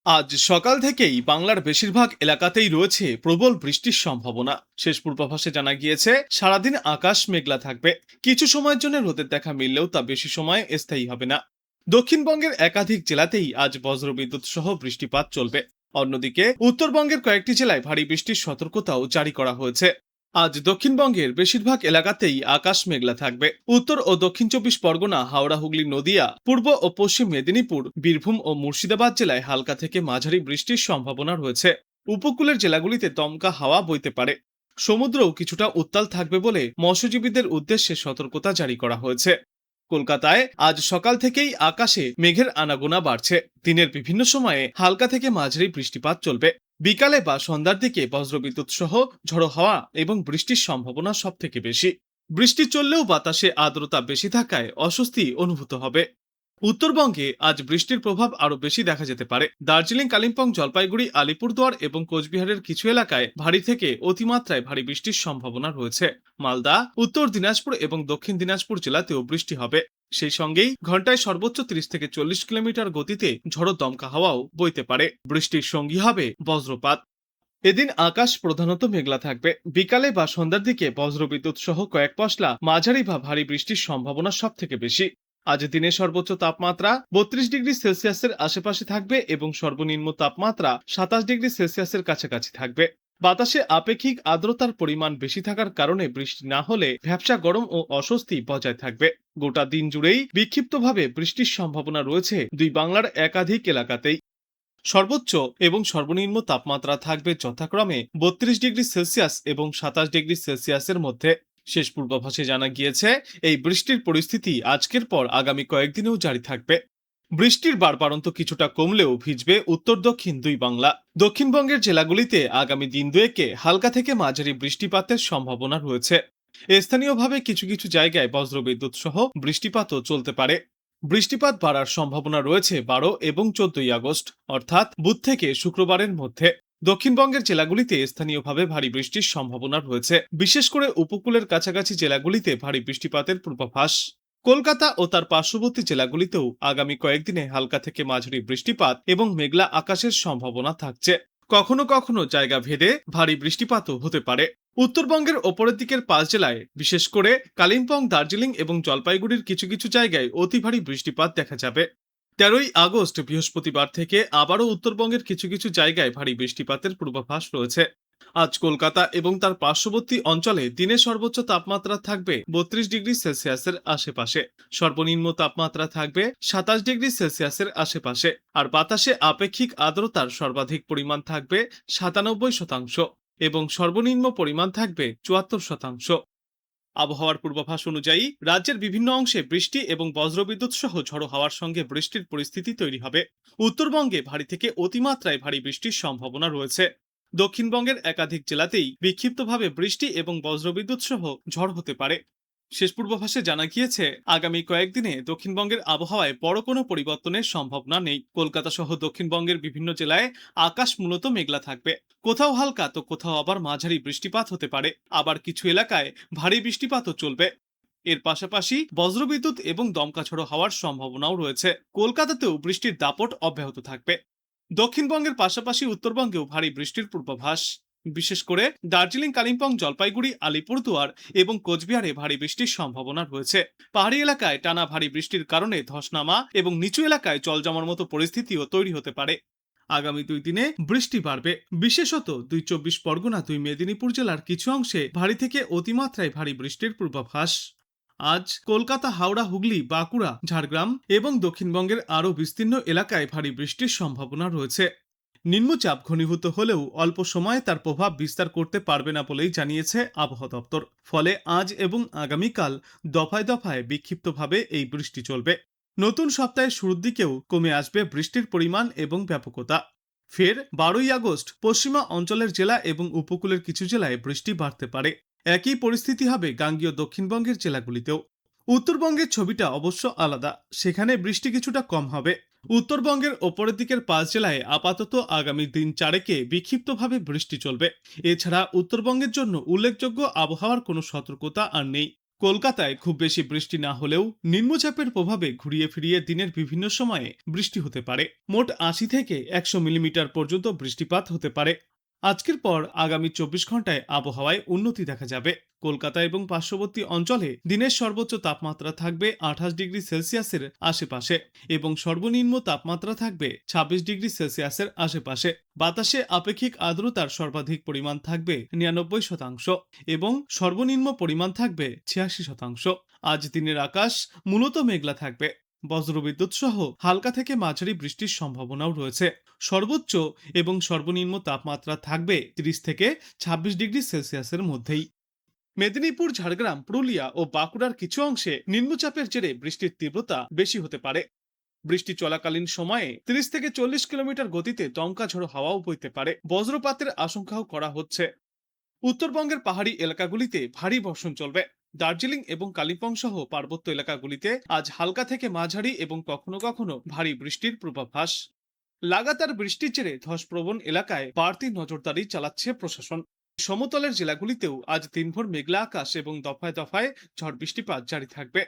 আজ সকাল থেকেই বাংলার বেশিরভাগ এলাকাতেই রয়েছে প্রবল বৃষ্টির সম্ভাবনা। শেষ পূর্বাভাসে জানা গিয়েছে সারাদিন আকাশ মেঘলা থাকবে। কিছু সময়ের জন্য রোদের দেখা মিললেও তা বেশি সময় স্থায়ী হবে না। দক্ষিণবঙ্গের একাধিক জেলাতেই আজ বজ্রবিদ্যুৎ সহ বৃষ্টিপাত চলবে। অন্যদিকে উত্তরবঙ্গের কয়েকটি জেলায় ভারী বৃষ্টির সতর্কতাও জারি করা হয়েছে। আজ দক্ষিণবঙ্গের বেশিরভাগ এলাকাতেই আকাশ মেঘলা থাকবে। উত্তর ও দক্ষিণ চব্বিশ পরগনা, হাওড়া, হুগলি, নদিয়া, পূর্ব ও পশ্চিম মেদিনীপুর, বীরভূম ও মুর্শিদাবাদ জেলায় হালকা থেকে মাঝারি বৃষ্টির সম্ভাবনা রয়েছে। উপকূলের জেলাগুলিতে দমকা হাওয়া বইতে পারে। সমুদ্রও কিছুটা উত্তাল থাকবে বলে মৎস্যজীবীদের উদ্দেশ্যে সতর্কতা জারি করা হয়েছে। কলকাতায় আজ সকাল থেকেই আকাশে মেঘের আনাগোনা বাড়ছে। দিনের বিভিন্ন সময়ে হালকা থেকে মাঝারি বৃষ্টিপাত চলবে। বিকালে বা সন্ধ্যার দিকে বজ্রবিদ্যুৎ সহ ঝড়ো হাওয়া এবং বৃষ্টির সম্ভাবনা সব থেকে বেশি। বৃষ্টি চললেও বাতাসে আর্দ্রতা বেশি থাকায় অস্বস্তি অনুভূত হবে। উত্তরবঙ্গে আজ বৃষ্টির প্রভাব আরো বেশি দেখা যেতে পারে। দার্জিলিং, কালিম্পং, জলপাইগুড়ি, আলিপুরদুয়ার এবং কোচবিহারের কিছু এলাকায় ভারী থেকে অতিমাত্রায় ভারী বৃষ্টির সম্ভাবনা রয়েছে। মালদা, উত্তর দিনাজপুর এবং দক্ষিণ দিনাজপুর জেলাতেও বৃষ্টি হবে। সেই সঙ্গেই ঘন্টায় সর্বোচ্চ 30 থেকে 40 কিলোমিটার গতিতে ঝড়ো দমকা হাওয়াও বইতে পারে। বৃষ্টির সঙ্গী হবে বজ্রপাত। এদিন আকাশ প্রধানত মেঘলা থাকবে। বিকালে বা সন্ধ্যার দিকে বজ্রবিদ্যুৎ সহ কয়েক পশলা মাঝারি বা ভারী বৃষ্টির সম্ভাবনা সব থেকে বেশি। আজ দিনের সর্বোচ্চ তাপমাত্রা 32 ডিগ্রি সেলসিয়াসের আশেপাশে থাকবে এবং সর্বনিম্ন তাপমাত্রা 27 ডিগ্রি সেলসিয়াসের কাছাকাছি থাকবে। বাতাসে আপেক্ষিক আর্দ্রতার পরিমাণ বেশি থাকার কারণে বৃষ্টি না হলে ভ্যাপসা গরম ও অস্বস্তি বজায় থাকবে। গোটা দিন জুড়েই বিক্ষিপ্তভাবে বৃষ্টির সম্ভাবনা রয়েছে দুই বাংলার একাধিক এলাকাতেই। সর্বোচ্চ এবং সর্বনিম্ন তাপমাত্রা থাকবে যথাক্রমে 32 ডিগ্রি সেলসিয়াস এবং 27 ডিগ্রি সেলসিয়াসের মধ্যে। শেষ পূর্বাভাসে জানা গিয়েছে এই বৃষ্টির পরিস্থিতি আজকের পর আগামী কয়েকদিনেও জারি থাকবে। বৃষ্টির বাড়বাড়ন্ত কিছুটা কমলেও ভিজবে উত্তর দক্ষিণ দুই বাংলা। দক্ষিণবঙ্গের জেলাগুলিতে আগামী দিন দুয়েকে হালকা থেকে মাঝারি বৃষ্টিপাতের সম্ভাবনা রয়েছে। স্থানীয়ভাবে কিছু কিছু জায়গায় বজ্রবিদ্যুৎ সহ বৃষ্টিপাতও চলতে পারে। বৃষ্টিপাত বাড়ার সম্ভাবনা রয়েছে 12 এবং 14 আগস্ট, অর্থাৎ বুধ থেকে শুক্রবারের মধ্যে। দক্ষিণবঙ্গের জেলাগুলিতে স্থানীয়ভাবে ভারী বৃষ্টির সম্ভাবনা রয়েছে, বিশেষ করে উপকূলের কাছাকাছি জেলাগুলিতে ভারী বৃষ্টিপাতের পূর্বাভাস। কলকাতা ও তার পার্শ্ববর্তী জেলাগুলিতেও আগামী কয়েকদিনে হালকা থেকে মাঝারি বৃষ্টিপাত এবং মেঘলা আকাশের সম্ভাবনা থাকছে। কখনো কখনো জায়গা ভেদে ভারী বৃষ্টিপাতও হতে পারে। উত্তরবঙ্গের ওপরের দিকের 5 জেলায়, বিশেষ করে কালিম্পং, দার্জিলিং এবং জলপাইগুড়ির কিছু কিছু জায়গায় অতি ভারী বৃষ্টিপাত দেখা যাবে। 13 আগস্ট বৃহস্পতিবার থেকে আবারও উত্তরবঙ্গের কিছু কিছু জায়গায় ভারী বৃষ্টিপাতের পূর্বাভাস রয়েছে। আজ কলকাতা এবং তার পার্শ্ববর্তী অঞ্চলে দিনের সর্বোচ্চ তাপমাত্রা থাকবে 32 ডিগ্রি সেলসিয়াসের আশেপাশে। সর্বনিম্ন তাপমাত্রা থাকবে 27 ডিগ্রি সেলসিয়াসের আশেপাশে। আর বাতাসে আপেক্ষিক আর্দ্রতার সর্বাধিক পরিমাণ থাকবে 97% এবং সর্বনিম্ন পরিমাণ থাকবে 74%। আবহাওয়ার পূর্বাভাস অনুযায়ী রাজ্যের বিভিন্ন অংশে বৃষ্টি এবং বজ্রবিদ্যুৎ সহ ঝড়ো হাওয়ার সঙ্গে বৃষ্টির পরিস্থিতি তৈরি হবে। উত্তরবঙ্গে ভারী থেকে অতিমাত্রায় ভারী বৃষ্টির সম্ভাবনা রয়েছে। দক্ষিণবঙ্গের একাধিক জেলাতেই বিক্ষিপ্তভাবে বৃষ্টি এবং বজ্রবিদ্যুৎ সহ ঝড় হতে পারে। শেষ পূর্বাভাসে জানা গিয়েছে আগামী কয়েকদিনে দক্ষিণবঙ্গের আবহাওয়ায় বড় কোনো পরিবর্তনের সম্ভাবনা নেই। কলকাতা সহ দক্ষিণবঙ্গের বিভিন্ন জেলায় আকাশ মূলত মেঘলা থাকবে। কোথাও হালকা তো কোথাও আবার মাঝারি বৃষ্টিপাত হতে পারে। আবার কিছু এলাকায় ভারী বৃষ্টিপাতও চলবে। এর পাশাপাশি বজ্রবিদ্যুৎ এবং দমকা ঝড়ো হওয়ার সম্ভাবনাও রয়েছে। কলকাতাতেও বৃষ্টির দাপট অব্যাহত থাকবে। দক্ষিণবঙ্গের পাশাপাশি উত্তরবঙ্গেও ভারী বৃষ্টির পূর্বাভাস। বিশেষ করে দার্জিলিং, কালিম্পং, জলপাইগুড়ি, আলিপুরদুয়ার এবং কোচবিহারে ভারী বৃষ্টির সম্ভাবনা রয়েছে। পাহাড়ি এলাকায় টানা ভারী বৃষ্টির কারণে ধস নামা এবং নিচু এলাকায় জল জমার মতো পরিস্থিতিও তৈরি হতে পারে। আগামী 2 দিনে বৃষ্টি বাড়বে। বিশেষত 24 পরগনা, 2 মেদিনীপুর জেলার কিছু অংশে ভারী থেকে অতিমাত্রায় ভারী বৃষ্টির পূর্বাভাস। আজ কলকাতা, হাওড়া, হুগলি, বাঁকুড়া, ঝাড়গ্রাম এবং দক্ষিণবঙ্গের আরও বিস্তীর্ণ এলাকায় ভারী বৃষ্টির সম্ভাবনা রয়েছে। নিম্নচাপ ঘনীভূত হলেও অল্প সময়ে তার প্রভাব বিস্তার করতে পারবে না বলেই জানিয়েছে আবহাওয়া দপ্তর। ফলে আজ এবং আগামীকাল দফায় দফায় বিক্ষিপ্তভাবে এই বৃষ্টি চলবে। নতুন সপ্তাহের শুরুর দিকেও কমে আসবে বৃষ্টির পরিমাণ এবং ব্যাপকতা। ফের 12 আগস্ট পশ্চিমা অঞ্চলের জেলা এবং উপকূলের কিছু জেলায় বৃষ্টি বাড়তে পারে। একই পরিস্থিতি হবে গাঙ্গীয় দক্ষিণবঙ্গের জেলাগুলিতেও। উত্তরবঙ্গের ছবিটা অবশ্য আলাদা, সেখানে বৃষ্টি কিছুটা কম হবে। উত্তরবঙ্গের ওপরের দিকের 5 জেলায় আপাতত আগামী দিন 4 বিক্ষিপ্তভাবে বৃষ্টি চলবে। এছাড়া উত্তরবঙ্গের জন্য উল্লেখযোগ্য আবহাওয়ার কোনো সতর্কতা আর নেই। কলকাতায় খুব বেশি বৃষ্টি না হলেও নিম্নচাপের প্রভাবে ঘুরিয়ে ফিরিয়ে দিনের বিভিন্ন সময়ে বৃষ্টি হতে পারে। মোট ৮০ থেকে ১০০ মিলিমিটার পর্যন্ত বৃষ্টিপাত হতে পারে। আজকের পর আগামী ২৪ ঘন্টায় আবহাওয়ায় উন্নতি দেখা যাবে। কলকাতা এবং পার্শ্ববর্তী অঞ্চলে দিনের সর্বোচ্চ তাপমাত্রা থাকবে ২৮ ডিগ্রি সেলসিয়াসের আশেপাশে এবং সর্বনিম্ন তাপমাত্রা থাকবে ২৬ ডিগ্রি সেলসিয়াসের আশেপাশে। বাতাসে আপেক্ষিক আর্দ্রতার সর্বাধিক পরিমাণ থাকবে ৯৯% এবং সর্বনিম্ন পরিমাণ থাকবে ৮৬%। আজ দিনের আকাশ মূলত মেঘলা থাকবে। বজ্রবিদ্যুৎ সহ হালকা থেকে মাঝারি বৃষ্টির সম্ভাবনাও রয়েছে। সর্বোচ্চ এবং সর্বনিম্ন তাপমাত্রা থাকবে ৩০ থেকে ২৬ ডিগ্রি সেলসিয়াসের মধ্যেই। মেদিনীপুর, ঝাড়গ্রাম, পুরুলিয়া ও বাঁকুড়ার কিছু অংশে নিম্নচাপের জেরে বৃষ্টির তীব্রতা বেশি হতে পারে। বৃষ্টি চলাকালীন সময়ে ৩০ থেকে ৪০ কিলোমিটার গতিতে দমকা ঝড়ো হাওয়াও বইতে পারে। বজ্রপাতের আশঙ্কাও করা হচ্ছে। উত্তরবঙ্গের পাহাড়ি এলাকাগুলিতে ভারী বর্ষণ চলবে। দার্জিলিং এবং কালিম্পং সহ পার্বত্য এলাকাগুলিতে আজ হালকা থেকে মাঝারি এবং কখনো কখনো ভারী বৃষ্টির পূর্বাভাস। লাগাতার বৃষ্টির জেরে ধসপ্রবণ এলাকায় বাড়তি নজরদারি চালাচ্ছে প্রশাসন। সমতলের জেলাগুলিতেও আজ দিনভর মেঘলা আকাশ এবং দফায় দফায় ঝড় বৃষ্টিপাত জারি থাকবে।